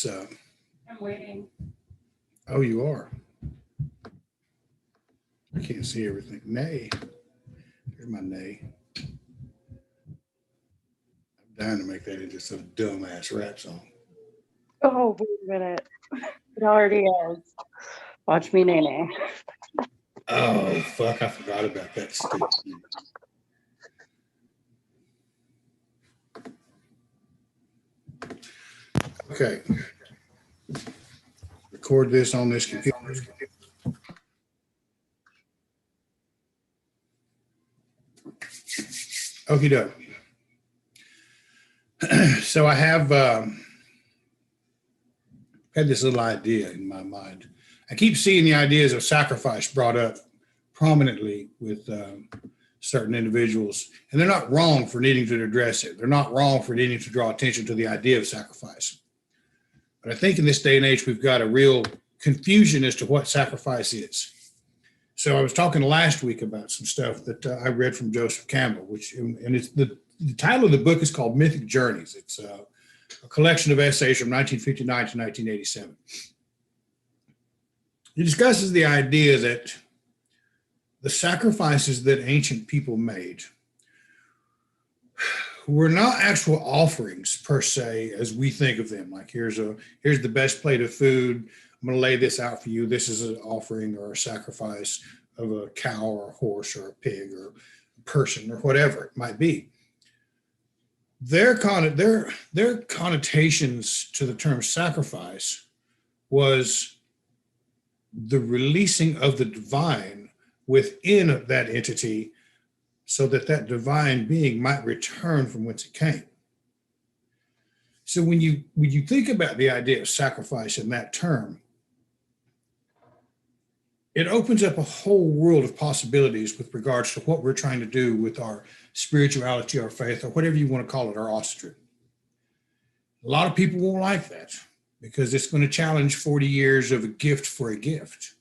I'm waiting. Oh, you are. I can't see everything. Nay. Here's my nay. I'm dying to make that into some dumbass rap song. Oh, wait a minute. It already is. Watch me, Nene. Oh, fuck. I forgot about that stupid thing. Okay. Record this on this computer. Okie doke. So I have had this little idea in my mind. I keep seeing the ideas of sacrifice brought up prominently with certain individuals, and they're not wrong for needing to address it. They're not wrong for needing to draw attention to the idea of sacrifice. But I think in this day and age, we've got a real confusion as to what sacrifice is. So I was talking last week about some stuff that I read from Joseph Campbell, and it's the title of the book is called Mythic Journeys. It's a collection of essays from 1959 to 1987. He discusses the idea that the sacrifices that ancient people made were not actual offerings per se as we think of them. Like here's the best plate of food. I'm going to lay this out for you. This is an offering or a sacrifice of a cow or a horse or a pig or a person or whatever it might be. Their connotations to the term sacrifice was the releasing of the divine within that entity so that that divine being might return from whence it came. So when you think about the idea of sacrifice in that term, it opens up a whole world of possibilities with regards to what we're trying to do with our spirituality, our faith, or whatever you want to call it, our ostrich. A lot of people won't like that because it's going to challenge 40 years of a gift for a gift.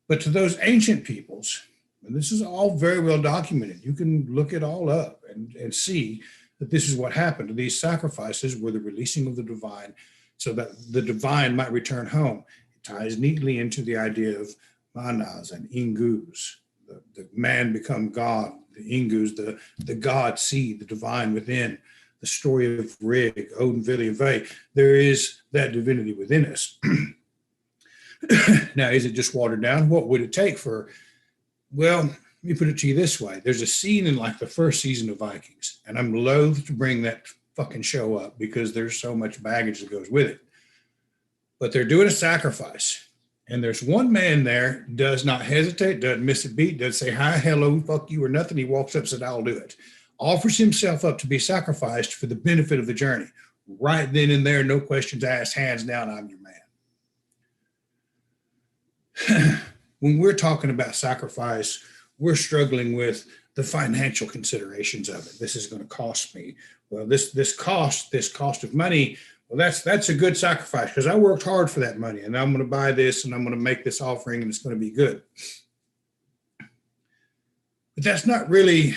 But to those ancient peoples, and this is all very well documented, you can look it all up and see that this is what happened. These sacrifices were the releasing of the divine so that the divine might return home. It ties neatly into the idea of manas and ingus, the man become God, the ingus, the God seed, the divine within. The story of Rig, Odin, Vili, and Ve, there is that divinity within us. Now, is it just watered down? What would it take for, well, let me put it to you this way. There's a scene in like the first season of Vikings, and I'm loath to bring that fucking show up because there's so much baggage that goes with it. But they're doing a sacrifice, and there's one man there, does not hesitate, doesn't miss a beat, doesn't say hi, hello, fuck you, or nothing. He walks up and says, I'll do it. Offers himself up to be sacrificed for the benefit of the journey. Right then and there, no questions asked, hands down, I'm your man. When we're talking about sacrifice, we're struggling with the financial considerations of it. This is going to cost me. Well, this cost of money, well, that's a good sacrifice because I worked hard for that money and I'm going to buy this and I'm going to make this offering and it's going to be good. But that's not really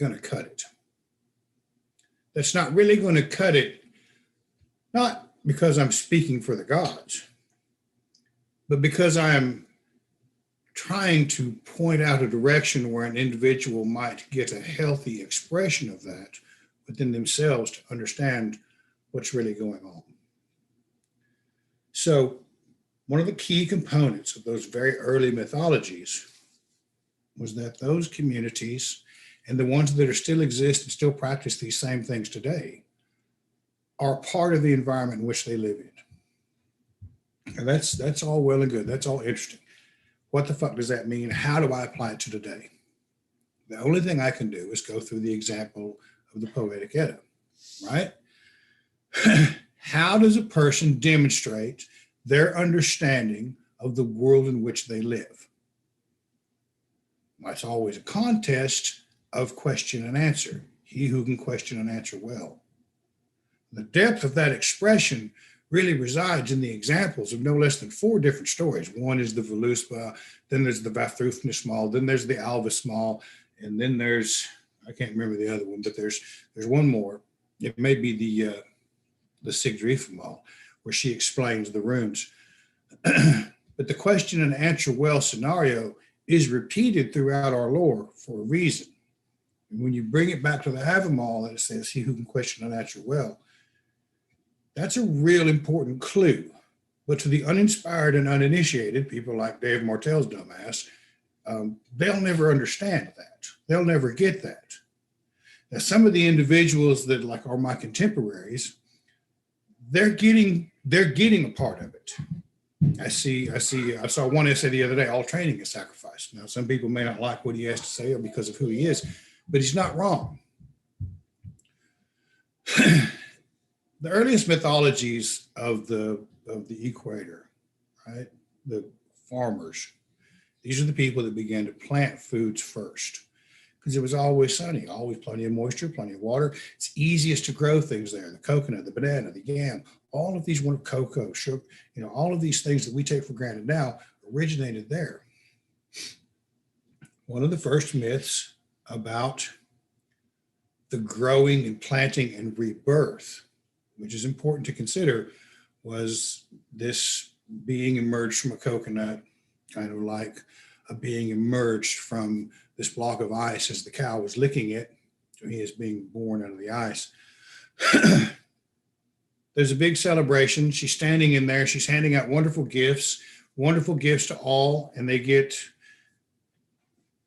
going to cut it. That's not really going to cut it, not because I'm speaking for the gods, but because I'm trying to point out a direction where an individual might get a healthy expression of that within themselves to understand what's really going on. So one of the key components of those very early mythologies was that those communities and the ones that are still exist and still practice these same things today are part of the environment in which they live in. And that's all well and good. That's all interesting. What the fuck does that mean? How do I apply it to today? The only thing I can do is go through the example of the Poetic Edda, right? How does a person demonstrate their understanding of the world in which they live? Well, it's always a contest of question and answer. He who can question and answer well. The depth of that expression really resides in the examples of no less than 4 different stories. One is the Voluspa, then there's the Vafthrûdnir, then there's the Alvasmal, and then there's, I can't remember the other one, but there's one more. It may be the the Sigdrifamal, where she explains the runes. But the question and answer well scenario is repeated throughout our lore for a reason. And when you bring it back to the Havamal, and it says, he who can question and answer well, that's a real important clue. But to the uninspired and uninitiated, people like Dave Martell's dumbass, they'll never understand that. They'll never get that. Now, some of the individuals that like are my contemporaries, they're getting a part of it. I saw one essay the other day, all training is sacrifice. Now, some people may not like what he has to say or because of who he is, but he's not wrong. The earliest mythologies of the equator, right? The farmers, these are the people that began to plant foods first because it was always sunny, always plenty of moisture, plenty of water. It's easiest to grow things there. The coconut, the banana, the yam, all of these cocoa, sugar, all of these things that we take for granted now originated there. One of the first myths about the growing and planting and rebirth, which is important to consider, was this being emerged from a coconut, kind of like a being emerged from this block of ice as the cow was licking it. So he is being born out of the ice. There's a big celebration. She's standing in there. She's handing out wonderful gifts to all, and they get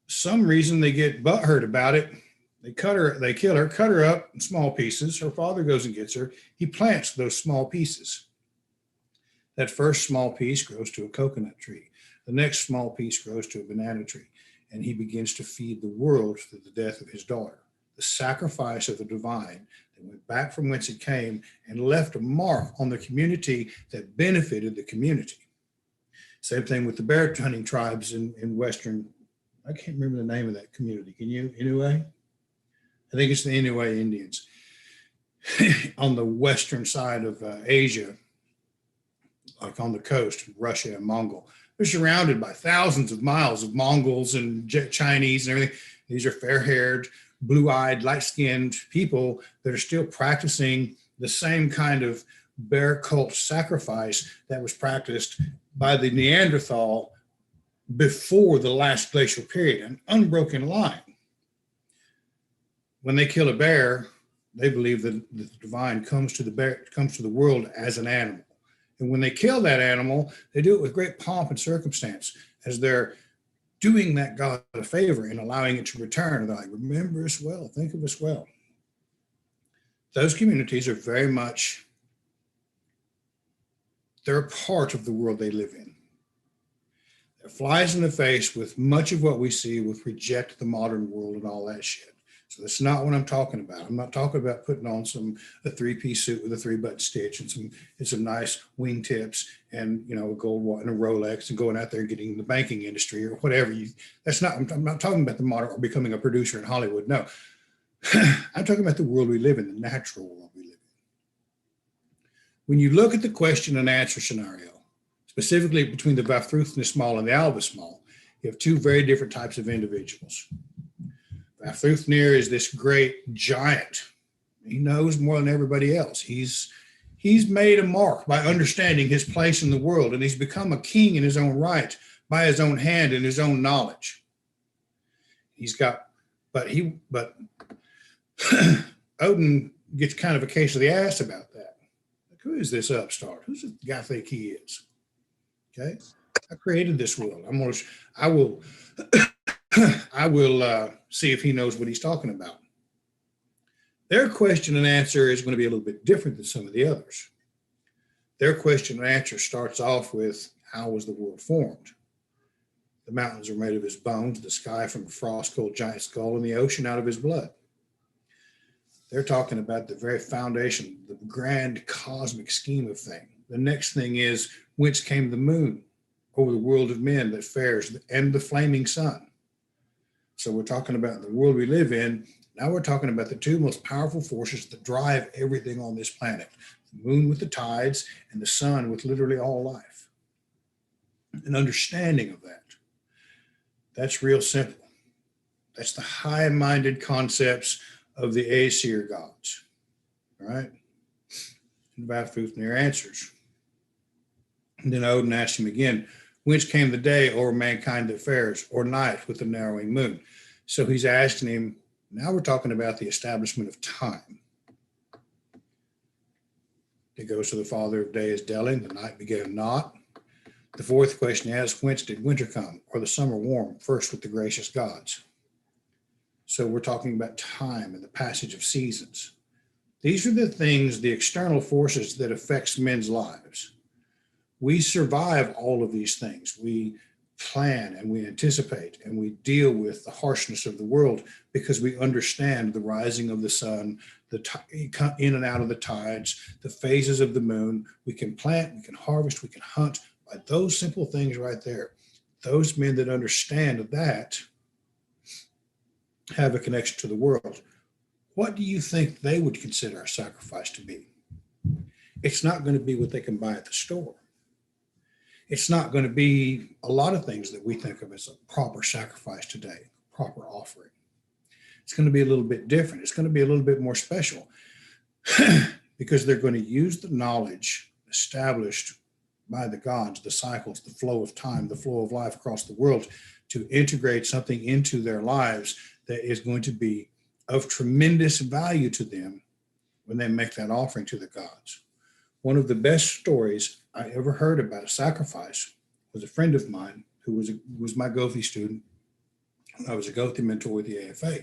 butthurt about it. They kill her, cut her up in small pieces. Her father goes and gets her. He plants those small pieces. That first small piece grows to a coconut tree. The next small piece grows to a banana tree. And he begins to feed the world through the death of his daughter. The sacrifice of the divine that went back from whence it came and left a mark on the community that benefited the community. Same thing with the bear hunting tribes in Western, I can't remember the name of that community. Can you? Inouye? I think it's the Inouye Indians on the western side of Asia, like on the coast, Russia and Mongol. They're surrounded by thousands of miles of Mongols and Chinese and everything. These are fair-haired, blue-eyed, light-skinned people that are still practicing the same kind of bear cult sacrifice that was practiced by the Neanderthal before the last glacial period, an unbroken line. When they kill a bear, they believe that the divine comes to the world as an animal. And when they kill that animal, they do it with great pomp and circumstance as they're doing that God a favor and allowing it to return. And they're like, remember us well, think of us well. Those communities are very much, they're a part of the world they live in. It flies in the face with much of what we see with reject the modern world and all that shit. So that's not what I'm talking about. I'm not talking about putting on a three-piece suit with a 3-button stitch and some nice wingtips and a gold watch and a Rolex and going out there and getting the banking industry or whatever. I'm not talking about the modern or becoming a producer in Hollywood. No, I'm talking about the world we live in, the natural world we live in. When you look at the question and answer scenario, specifically between the Vafthrûdnir and the Alvasmal, you have two very different types of individuals. Vafthrûdnir is this great giant. He knows more than everybody else. He's made a mark by understanding his place in the world, and he's become a king in his own right by his own hand and his own knowledge. But Odin gets kind of a case of the ass about that. Like, who is this upstart? Who's this guy think he is? Okay, I created this world. I will see if he knows what he's talking about. Their question and answer is going to be a little bit different than some of the others. Their question and answer starts off with, how was the world formed? The mountains are made of his bones, the sky from a frost-cold giant skull, and the ocean out of his blood. They're talking about the very foundation, the grand cosmic scheme of things. The next thing is, whence came the moon over the world of men that fares, and the flaming sun. So we're talking about the world we live in. Now we're talking about the two most powerful forces that drive everything on this planet. The moon with the tides and the sun with literally all life. An understanding of that. That's real simple. That's the high-minded concepts of the Aesir gods, all right? And Vafthrûdnir answers. And then Odin asks him again, whence came the day over mankind that fares, or night with the narrowing moon? So he's asking him, now we're talking about the establishment of time. It goes to the father of day as Delin, the night began not. The fourth question he asks, whence did winter come, or the summer warm, first with the gracious gods? So we're talking about time and the passage of seasons. These are the things, the external forces that affects men's lives. We survive all of these things. We plan and we anticipate and we deal with the harshness of the world because we understand the rising of the sun, the in and out of the tides, the phases of the moon. We can plant, we can harvest, we can hunt by those simple things right there. Those men that understand that have a connection to the world. What do you think they would consider a sacrifice to be? It's not going to be what they can buy at the store. It's not going to be a lot of things that we think of as a proper sacrifice today, proper offering. It's going to be a little bit different. It's going to be a little bit more special because they're going to use the knowledge established by the gods, the cycles, the flow of time, the flow of life across the world to integrate something into their lives that is going to be of tremendous value to them when they make that offering to the gods. One of the best stories I ever heard about a sacrifice was a friend of mine who was my Gothi student. I was a Gothi mentor with the AFA.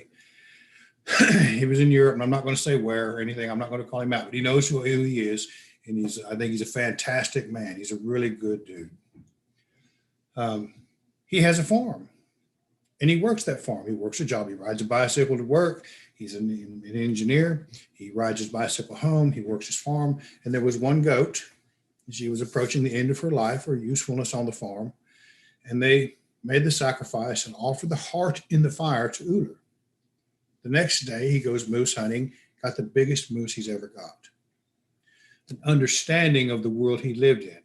He was in Europe, and I'm not going to say where or anything. I'm not going to call him out, but he knows who he is, and I think he's a fantastic man. He's a really good dude. He has a farm, and he works that farm. He works a job. He rides a bicycle to work. He's an engineer. He rides his bicycle home. He works his farm, and there was one goat. She was approaching the end of her life or usefulness on the farm, and they made the sacrifice and offered the heart in the fire to Uller. The next day, he goes moose hunting, got the biggest moose he's ever got. An understanding of the world he lived in.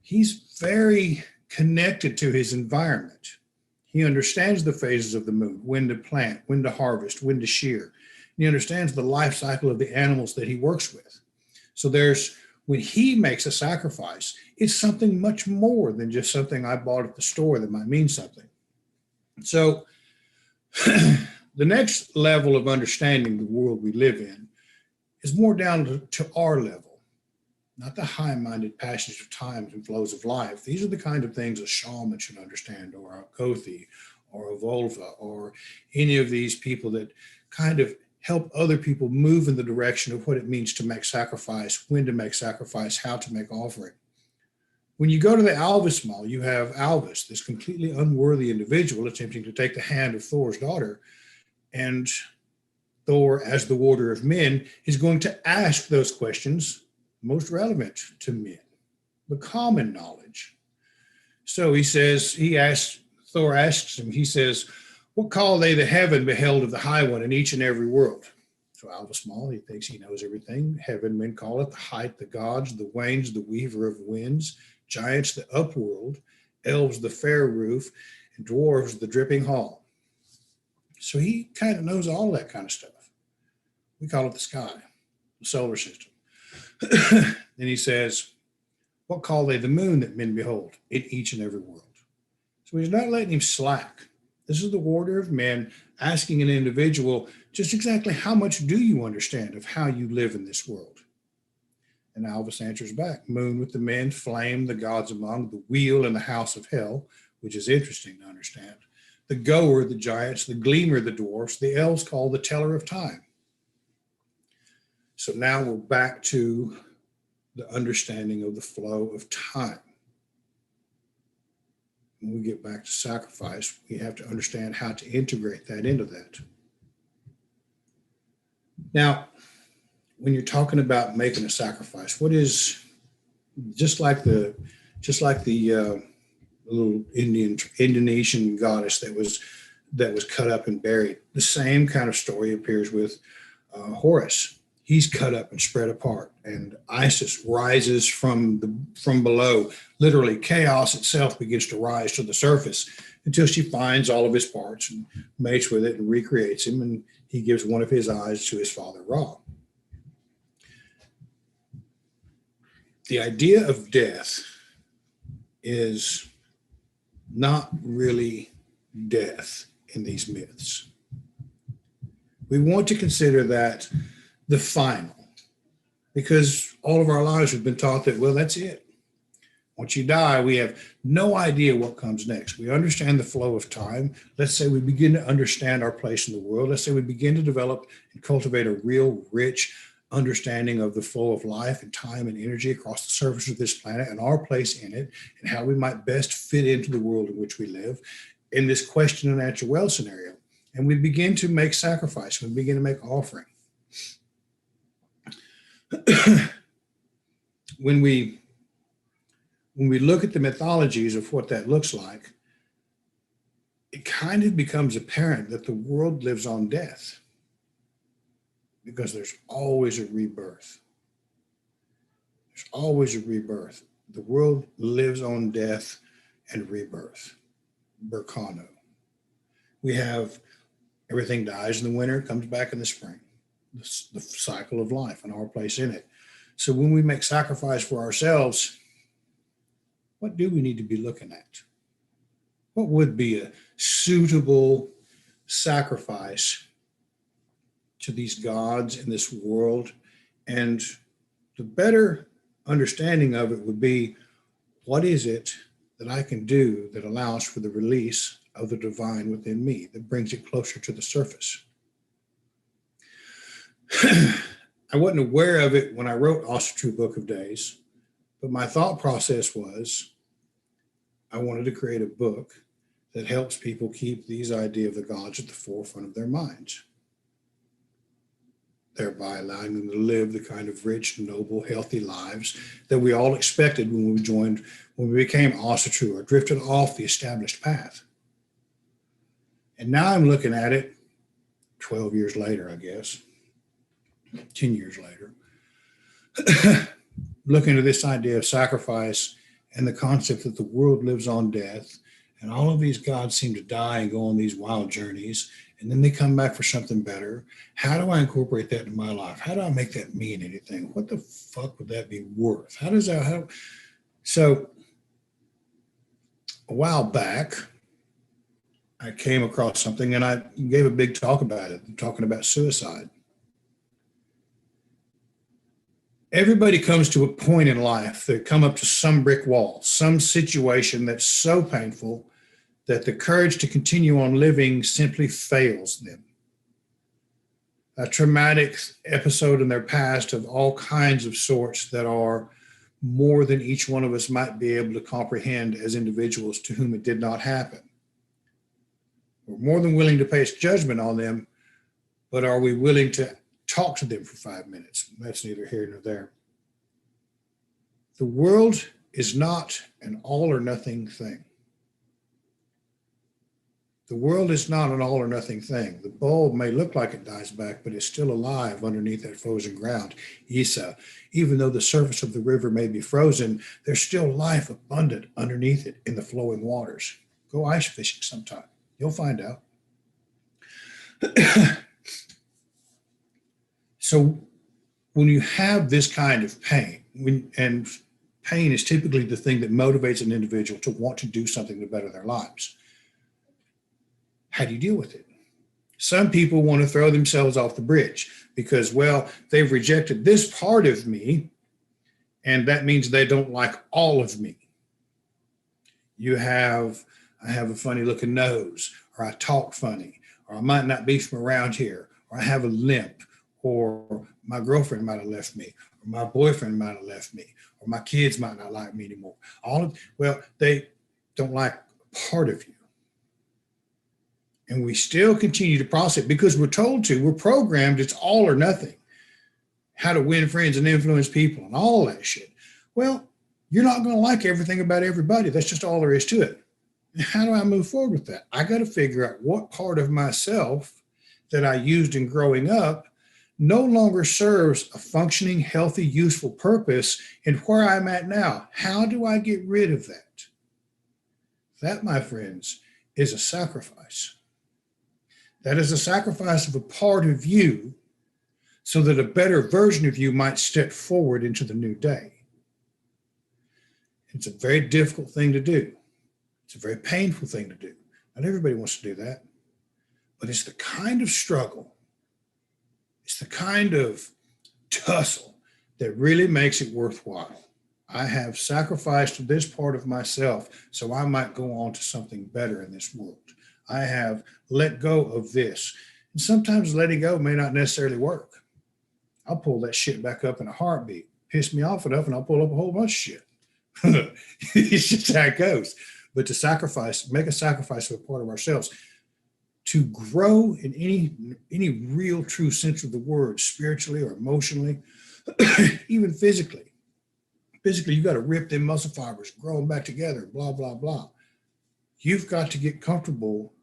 He's very connected to his environment. He understands the phases of the moon, when to plant, when to harvest, when to shear. He understands the life cycle of the animals that he works with. So when he makes a sacrifice, it's something much more than just something I bought at the store that might mean something. So the next level of understanding the world we live in is more down to our level, not the high-minded passions of times and flows of life. These are the kind of things a shaman should understand, or a Gothi, or a Volva, or any of these people that kind of help other people move in the direction of what it means to make sacrifice, when to make sacrifice, how to make offering. When you go to the Alvis Mall, you have Alvis, this completely unworthy individual attempting to take the hand of Thor's daughter, and Thor, as the warder of men, is going to ask those questions most relevant to men, the common knowledge. So Thor asks him, he says, what call they the heaven beheld of the high one in each and every world? So Alvis Mall, he thinks he knows everything. Heaven men call it the height, the gods, the wains, the weaver of winds, giants, the upworld, elves, the fair roof, and dwarves, the dripping hall. So he kind of knows all that kind of stuff. We call it the sky, the solar system. Then he says, what call they the moon that men behold in each and every world? So he's not letting him slack. This is the warder of men asking an individual, just exactly how much do you understand of how you live in this world? And Alvis answers back, moon with the men, flame, the gods among, the wheel and the house of hell, which is interesting to understand. The goer, the giants, the gleamer, the dwarfs, the elves called the teller of time. So now we're back to the understanding of the flow of time. When we get back to sacrifice, we have to understand how to integrate that into that. Now, when you're talking about making a sacrifice, what is just like the little Indonesian goddess that was cut up and buried. The same kind of story appears with Horus. He's cut up and spread apart, and Isis rises from below. Literally, chaos itself begins to rise to the surface until she finds all of his parts and mates with it and recreates him, and he gives one of his eyes to his father Ra. the idea of death is not really death in these myths. We want to consider that the final, because all of our lives we've been taught that, well, that's it. Once you die, we have no idea what comes next. We understand the flow of time. Let's say we begin to understand our place in the world. Let's say we begin to develop and cultivate a real rich understanding of the flow of life and time and energy across the surface of this planet and our place in it and how we might best fit into the world in which we live in this question and answer well scenario. And we begin to make sacrifice. We begin to make offering. When we look at the mythologies of what that looks like, it kind of becomes apparent that the world lives on death because there's always a rebirth. There's always a rebirth. The world lives on death and rebirth. Berkano. We have everything dies in the winter, comes back in the spring. The cycle of life and our place in it. So when we make sacrifice for ourselves, what do we need to be looking at? What would be a suitable sacrifice to these gods in this world? And the better understanding of it would be, what is it that I can do that allows for the release of the divine within me, that brings it closer to the surface? I wasn't aware of it when I wrote Asatru Book of Days, but my thought process was I wanted to create a book that helps people keep these ideas of the gods at the forefront of their minds, thereby allowing them to live the kind of rich, noble, healthy lives that we all expected when we became Asatru or drifted off the established path. And now I'm looking at it 12 years later, I guess, 10 years later, looking at this idea of sacrifice and the concept that the world lives on death, and all of these gods seem to die and go on these wild journeys, and then they come back for something better. How do I incorporate that in my life? How do I make that mean anything? What the fuck would that be worth? So a while back, I came across something and I gave a big talk about it, talking about suicide. Everybody comes to a point in life that come up to some brick wall, some situation that's so painful that the courage to continue on living simply fails them. A traumatic episode in their past of all kinds of sorts that are more than each one of us might be able to comprehend as individuals to whom it did not happen. We're more than willing to pass judgment on them, but are we willing to talk to them for 5 minutes? That's neither here nor there. The world is not an all or nothing thing. The world is not an all or nothing thing. The bulb may look like it dies back, but it's still alive underneath that frozen ground. Isa, even though the surface of the river may be frozen, there's still life abundant underneath it in the flowing waters. Go ice fishing sometime. You'll find out. So when you have this kind of pain, and pain is typically the thing that motivates an individual to want to do something to better their lives, how do you deal with it? Some people want to throw themselves off the bridge because, well, they've rejected this part of me, and that means they don't like all of me. I have a funny looking nose, or I talk funny, or I might not be from around here, or I have a limp, or my girlfriend might have left me, or my boyfriend might have left me, or my kids might not like me anymore. They don't like part of you. And we still continue to process it because we're told to. We're programmed. It's all or nothing. How to win friends and influence people and all that shit. Well, you're not going to like everything about everybody. That's just all there is to it. How do I move forward with that? I got to figure out what part of myself that I used in growing up no longer serves a functioning, healthy, useful purpose in where I'm at now. How do I get rid of that? That, my friends, is a sacrifice. That is a sacrifice of a part of you so that a better version of you might step forward into the new day. It's a very difficult thing to do. It's a very painful thing to do. Not everybody wants to do that, but it's the kind of struggle, it's the kind of tussle that really makes it worthwhile. I have sacrificed this part of myself so I might go on to something better in this world. I have let go of this. And sometimes letting go may not necessarily work. I'll pull that shit back up in a heartbeat. Piss me off enough and I'll pull up a whole bunch of shit. It's just how it goes. But to sacrifice, make a sacrifice of a part of ourselves, to grow in any real true sense of the word, spiritually or emotionally, even physically. Physically, you got to rip them muscle fibers, grow them back together, blah, blah, blah. You've got to get comfortable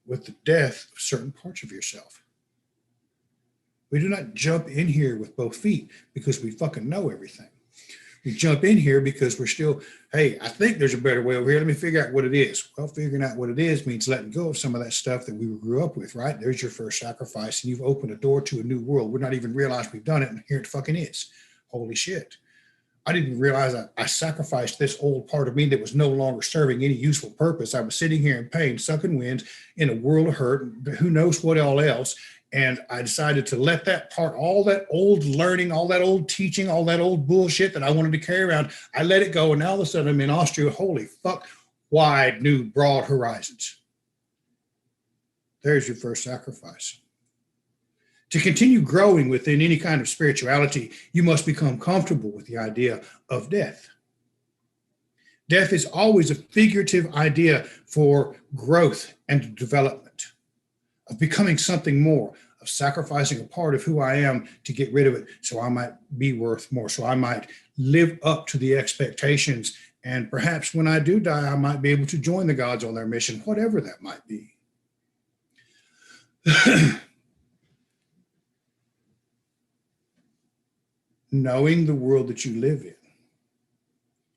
with the death of certain parts of yourself. We do not jump in here with both feet because we fucking know everything. We jump in here because we're still, hey, I think there's a better way over here. Let me figure out what it is. Well, figuring out what it is means letting go of some of that stuff that we grew up with, right? There's your first sacrifice, and you've opened a door to a new world. We're not even realized we've done it, and here it fucking is. Holy shit. I didn't realize I sacrificed this old part of me that was no longer serving any useful purpose. I was sitting here in pain, sucking wind in a world of hurt, who knows what all else. And I decided to let that part, all that old learning, all that old teaching, all that old bullshit that I wanted to carry around, I let it go. And now all of a sudden I'm in Austria. Holy fuck, wide, new, broad horizons. There's your first sacrifice. To continue growing within any kind of spirituality, you must become comfortable with the idea of death. Death is always a figurative idea for growth and development, of becoming something more, of sacrificing a part of who I am to get rid of it so I might be worth more, so I might live up to the expectations. And perhaps when I do die, I might be able to join the gods on their mission, whatever that might be. Knowing the world that you live in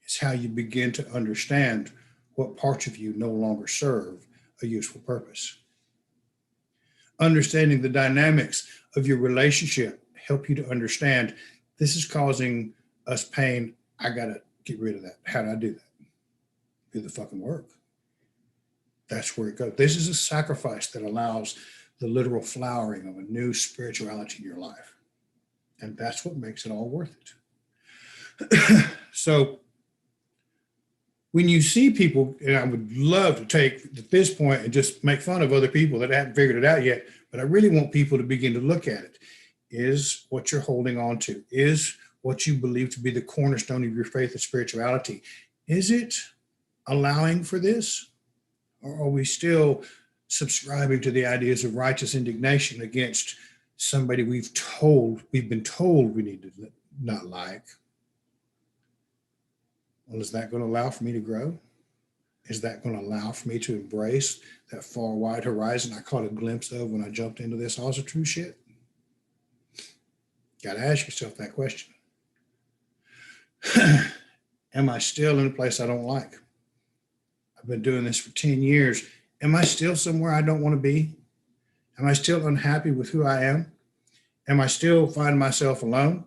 is how you begin to understand what parts of you no longer serve a useful purpose. Understanding the dynamics of your relationship help you to understand this is causing us pain. I got to get rid of that. How do I do that? Do the fucking work. That's where it goes. This is a sacrifice that allows the literal flowering of a new spirituality in your life. And that's what makes it all worth it. So when you see people, and I would love to take at this point and just make fun of other people that haven't figured it out yet, but I really want people to begin to look at it. Is what you're holding on to, is what you believe to be the cornerstone of your faith and spirituality, is it allowing for this? Or are we still subscribing to the ideas of righteous indignation against somebody we've been told we need to not like? Well, is that going to allow for me to grow? Is that going to allow for me to embrace that far wide horizon I caught a glimpse of when I jumped into this also true shit? Got to ask yourself that question. Am I still in a place I don't like? I've been doing this for 10 years. Am I still somewhere I don't want to be? Am I still unhappy with who I am? Am I still find myself alone?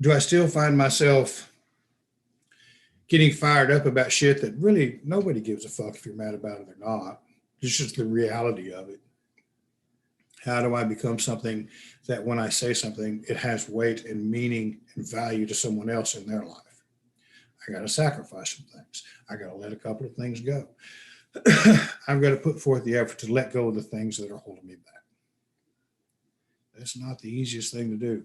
Do I still find myself getting fired up about shit that really nobody gives a fuck if you're mad about it or not? It's just the reality of it. How do I become something that when I say something, it has weight and meaning and value to someone else in their life? I got to sacrifice some things. I got to let a couple of things go. I've got to put forth the effort to let go of the things that are holding me back. That's not the easiest thing to do.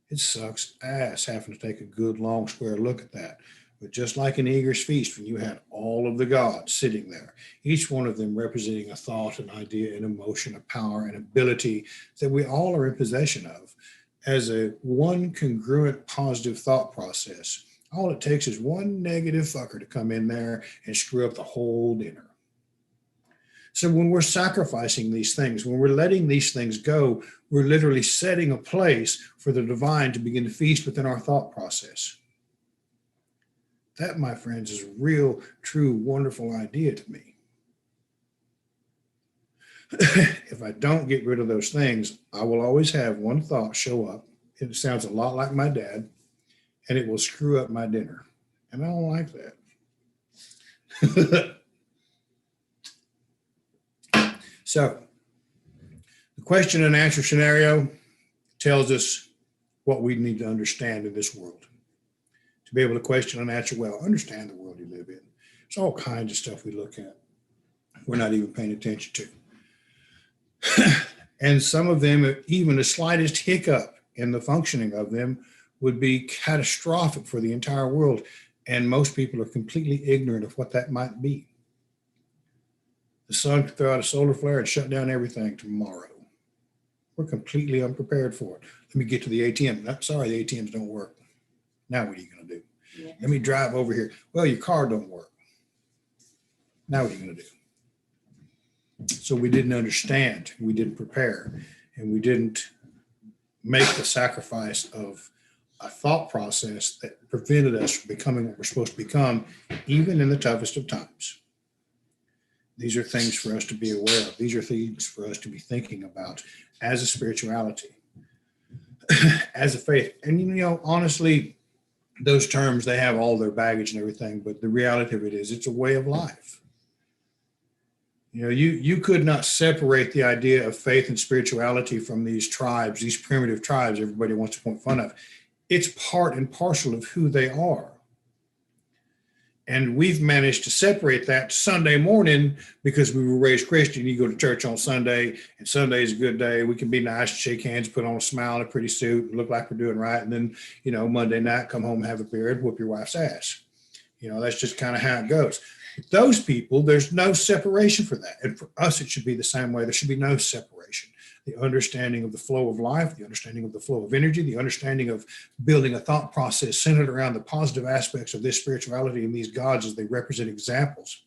It sucks ass having to take a good, long, square look at that. But just like an eager's feast, when you had all of the gods sitting there, each one of them representing a thought, an idea, an emotion, a power, an ability that we all are in possession of, as a one congruent positive thought process, all it takes is one negative fucker to come in there and screw up the whole dinner. So when we're sacrificing these things, when we're letting these things go, we're literally setting a place for the divine to begin to feast within our thought process. That, my friends, is a real, true, wonderful idea to me. If I don't get rid of those things, I will always have one thought show up. It sounds a lot like my dad, and it will screw up my dinner. And I don't like that. So the question and answer scenario tells us what we need to understand in this world. To be able to question and answer well, understand the world you live in. There's all kinds of stuff we look at we're not even paying attention to. And some of them, even the slightest hiccup in the functioning of them, would be catastrophic for the entire world. And most people are completely ignorant of what that might be. The sun could throw out a solar flare and shut down everything tomorrow. We're completely unprepared for it. Let me get to the ATM. No, sorry, the ATMs don't work. Now what are you going to do? Yeah. Let me drive over here. Well, your car don't work. Now what are you going to do? So we didn't understand, we didn't prepare, and we didn't make the sacrifice of a thought process that prevented us from becoming what we're supposed to become, even in the toughest of times. These are things for us to be aware of. These are things for us to be thinking about as a spirituality, as a faith. And, you know, honestly, those terms, they have all their baggage and everything, but the reality of it is it's a way of life. You know, you could not separate the idea of faith and spirituality from these tribes, these primitive tribes everybody wants to point fun of. It's part and parcel of who they are. And we've managed to separate that Sunday morning because we were raised Christian. You go to church on Sunday, and Sunday is a good day. We can be nice, shake hands, put on a smile and a pretty suit, and look like we're doing right. And then, you know, Monday night, come home, have a beer, and whoop your wife's ass. You know, that's just kind of how it goes. Those people, there's no separation for that. And for us, it should be the same way. There should be no separation. The understanding of the flow of life, the understanding of the flow of energy, the understanding of building a thought process centered around the positive aspects of this spirituality and these gods as they represent examples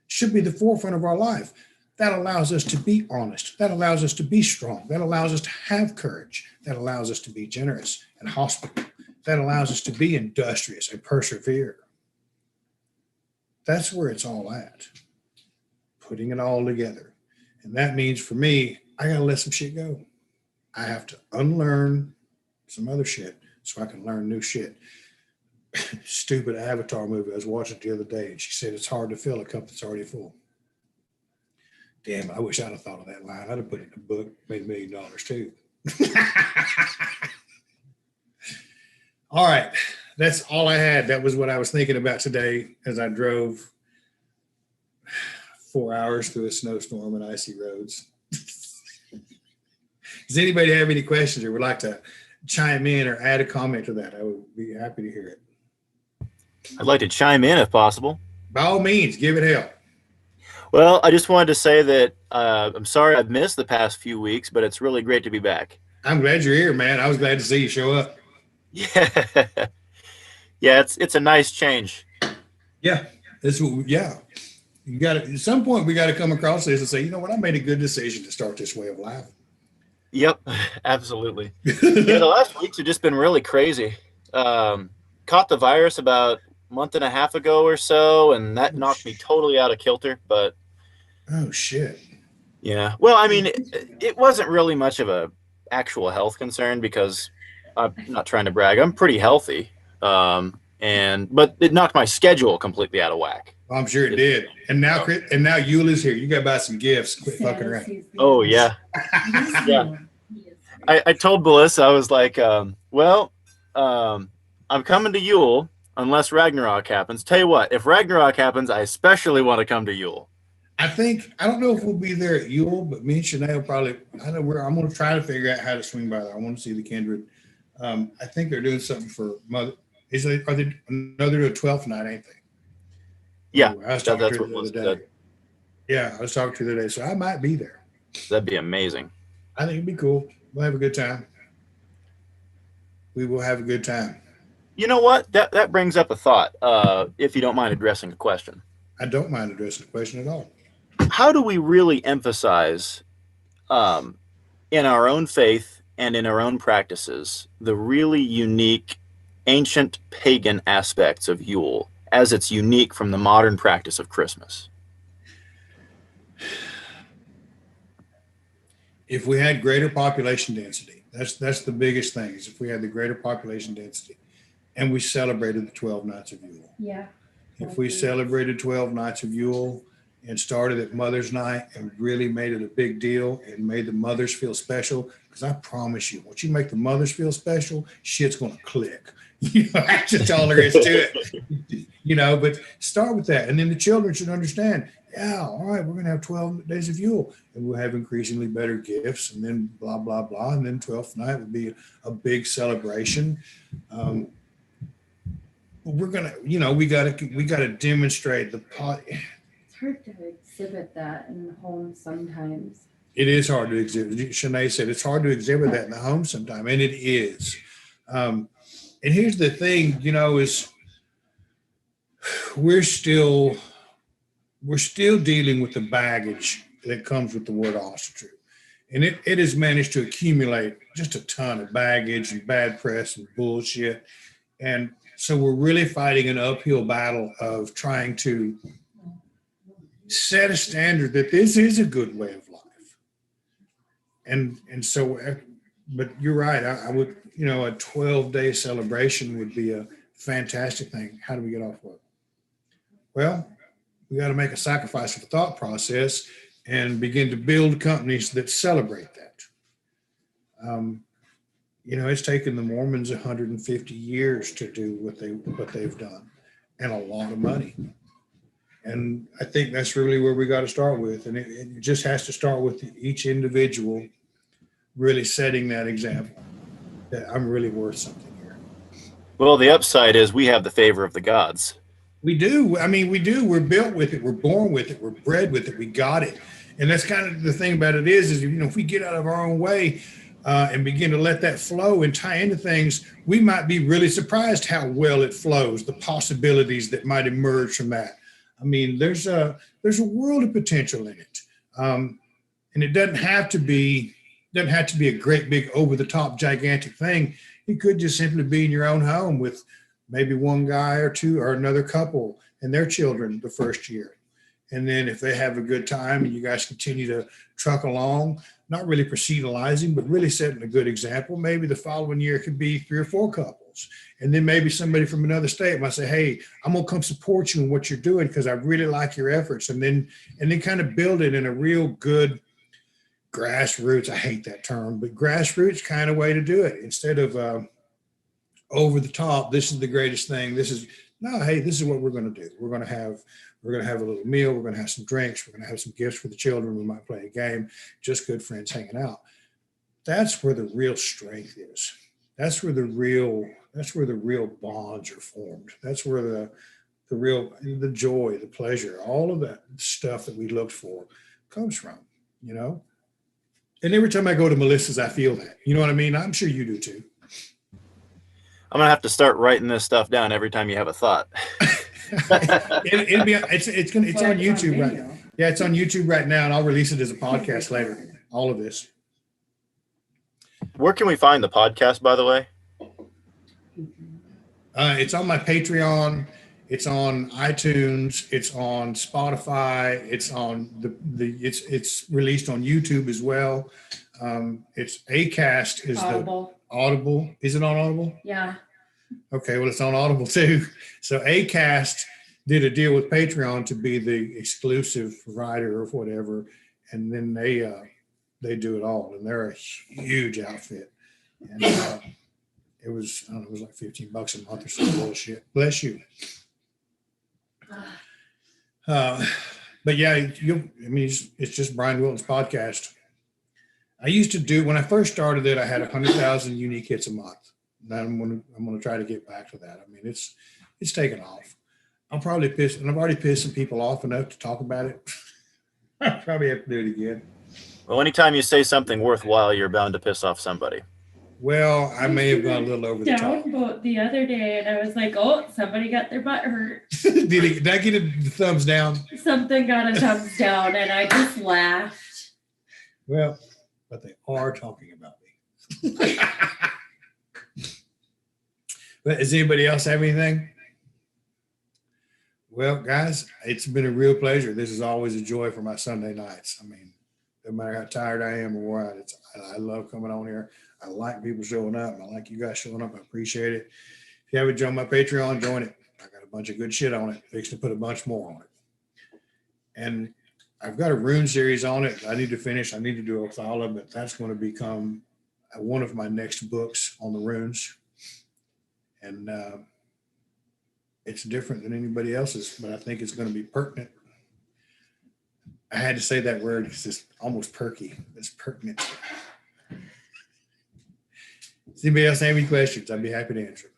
should be the forefront of our life. That allows us to be honest. That allows us to be strong. That allows us to have courage. That allows us to be generous and hospitable. That allows us to be industrious and persevere. That's where it's all at, putting it all together. And that means for me, I got to let some shit go. I have to unlearn some other shit so I can learn new shit. Stupid Avatar movie I was watching the other day, and she said it's hard to fill a cup that's already full. Damn, I wish I'd have thought of that line. I'd have put it in a book, made $1 million too. All right. That's all I had. That was what I was thinking about today as I drove 4 hours through a snowstorm and icy roads. Does anybody have any questions or would like to chime in or add a comment to that? I would be happy to hear it. I'd like to chime in if possible. By all means, give it hell. Well, I just wanted to say that I'm sorry I've missed the past few weeks, but it's really great to be back. I'm glad you're here, man. I was glad to see you show up. Yeah. Yeah, it's a nice change. Yeah. Yeah. You got to, at some point, we got to come across this and say, you know what? I made a good decision to start this way of life. Yep, absolutely. Yeah, the last weeks have just been really crazy. Caught the virus about a month and a half ago or so, and that knocked me totally out of kilter. But oh shit. Yeah, well, I mean, it wasn't really much of a actual health concern because I'm not trying to brag. I'm pretty healthy, but it knocked my schedule completely out of whack. I'm sure it did. And now Yule is here. You got to buy some gifts. Quit fucking around. Oh yeah, yeah. I told Melissa, I was like, I'm coming to Yule unless Ragnarok happens. Tell you what, if Ragnarok happens, I especially want to come to Yule. I don't know if we'll be there at Yule, but me and Shanae will probably, I'm going to try to figure out how to swing by there. I want to see the Kindred. I think they're doing something for Mother. Are they another 12th night, ain't they? Yeah, I was talking that's to her what the other day. Yeah, I was talking to her the other day, so I might be there. That'd be amazing. I think it'd be cool. We'll have a good time. We will have a good time. You know what? That brings up a thought, if you don't mind addressing a question. I don't mind addressing the question at all. How do we really emphasize in our own faith and in our own practices the really unique ancient pagan aspects of Yule as it's unique from the modern practice of Christmas? If we had greater population density, that's the biggest thing, is if we had the greater population density. and we celebrated the 12 nights of Yule. Yeah. If we celebrated 12 nights of Yule and started at Mother's Night and really made it a big deal and made the mothers feel special, because I promise you, once you make the mothers feel special, shit's going to click. That's just all there is to it. But start with that. And then the children should understand, yeah, all right, we're going to have 12 days of Yule and we'll have increasingly better gifts, and then blah, blah, blah. And then 12th night would be a big celebration. We're going to, we got to demonstrate the pot. It's hard to exhibit that in the home sometimes. It is hard to exhibit. Shanae said it's hard to exhibit that in the home sometime, and it is. And here's the thing, is we're still dealing with the baggage that comes with the word ostrich. And it has managed to accumulate just a ton of baggage and bad press and bullshit. And so we're really fighting an uphill battle of trying to set a standard that this is a good way of life. And so, but you're right. I would, a 12-day celebration would be a fantastic thing. How do we get off work? Well, we got to make a sacrifice of the thought process and begin to build companies that celebrate that. It's taken the Mormons 150 years to do what they've done, and a lot of money. And I think that's really where we got to start with. And it just has to start with each individual really setting that example that I'm really worth something here. Well, the upside is we have the favor of the gods. We do. I mean, we do. We're built with it. We're born with it. We're bred with it. We got it. And that's kind of the thing about it is if we get out of our own way and begin to let that flow and tie into things, we might be really surprised how well it flows, the possibilities that might emerge from that. I mean, there's a world of potential in it. And it doesn't have to be a great big over the top gigantic thing. It could just simply be in your own home with maybe one guy or two or another couple and their children the first year. And then if they have a good time and you guys continue to truck along, not really proceduralizing, but really setting a good example, maybe the following year could be 3 or 4 couples. And then maybe somebody from another state might say, hey, I'm going to come support you in what you're doing because I really like your efforts. And then kind of build it in a real good grassroots, I hate that term, but grassroots kind of way to do it instead of over the top. This is the greatest thing. This is what we're going to do. We're going to have a little meal. We're going to have some drinks. We're going to have some gifts for the children. We might play a game, just good friends hanging out. That's where the real strength is. That's where the real bonds are formed. That's where the joy, the pleasure, all of that stuff that we looked for comes from, And every time I go to Melissa's, I feel that. You know what I mean? I'm sure you do too. I'm going to have to start writing this stuff down every time you have a thought. It's on YouTube right now. Yeah, it's on YouTube right now, and I'll release it as a podcast later. All of this. Where can we find the podcast, by the way? It's on my Patreon. It's on iTunes. It's on Spotify. It's on it's released on YouTube as well. It's Acast is Audible. the Audible. Is it on Audible? Yeah. Okay, well, it's on Audible too. So Acast did a deal with Patreon to be the exclusive writer or whatever, and then they do it all, and they're a huge outfit. And it was like $15 a month or some bullshit. Bless you. But yeah, it's just Brian Wilton's podcast. I used to do, when I first started it, I had 100,000 unique hits a month. Now I'm going to try to get back to that. I mean, it's taken off. I'm probably pissed, and I've already pissed some people off enough to talk about it. I probably have to do it again. Well, anytime you say something worthwhile, you're bound to piss off somebody. Well, I may have gone a little over the top. Downvote the other day, and I was like, oh, somebody got their butt hurt. Did I get a thumbs down? Something got a thumbs down, and I just laughed. Well, but they are talking about me. But does anybody else have anything? Well, guys, it's been a real pleasure. This is always a joy for my Sunday nights. I mean, no matter how tired I am or what, I love coming on here. I like people showing up. I like you guys showing up. I appreciate it. you haven't joined my Patreon, join it. I got a bunch of good shit on it. Fixing to put a bunch more on it. And I've got a rune series on it. I need to finish. I need to do a file of it. That's going to become one of my next books on the runes. And it's different than anybody else's, but I think it's going to be pertinent. I had to say that word. It's just almost perky. It's pertinent. Does anybody else have any questions? I'd be happy to answer.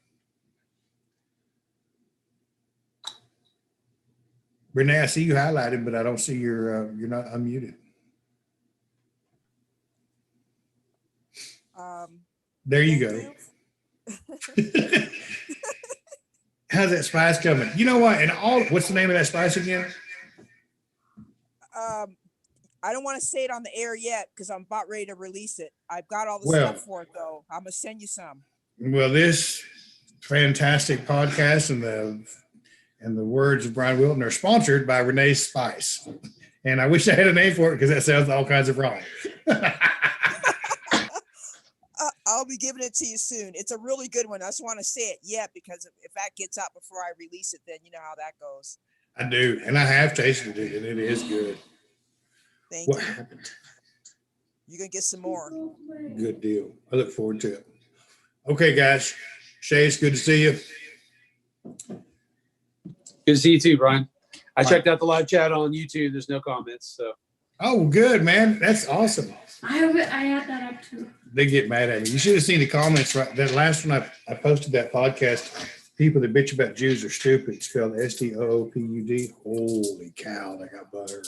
Renee, I see you highlighted, but I don't see you're not unmuted. There you go. How's that spice coming? You know what? What's the name of that spice again? I don't want to say it on the air yet because I'm about ready to release it. I've got all the stuff for it though. I'm gonna send you some. Well, this fantastic podcast and the words of Brian Wilton are sponsored by Renee's Spice. And I wish I had a name for it because that sounds all kinds of wrong. I'll be giving it to you soon. It's a really good one. I just want to say it yet because if that gets out before I release it, then you know how that goes. I do. And I have tasted it and it is good. Thank What you. happened? You're going to get some more. Good deal. I look forward to it. Okay, guys. Shay, it's good to see you. Good to see you too, Brian. I Bye. checked out the live chat on YouTube. There's no comments. So Oh, good, man. That's awesome. I had that up too. They get mad at me. You should have seen the comments. Right, that last one I posted that podcast. People that bitch about Jews are stupid. Spelled STOOPUD. Holy cow, they got butter.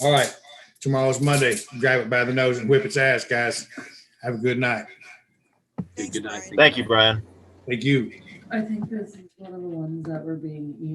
All right. Tomorrow's Monday. Grab it by the nose and whip its ass, guys. Have a good night. Thanks, good night. Brian. Thank you, Brian. Thank you. I think this is one of the ones that were being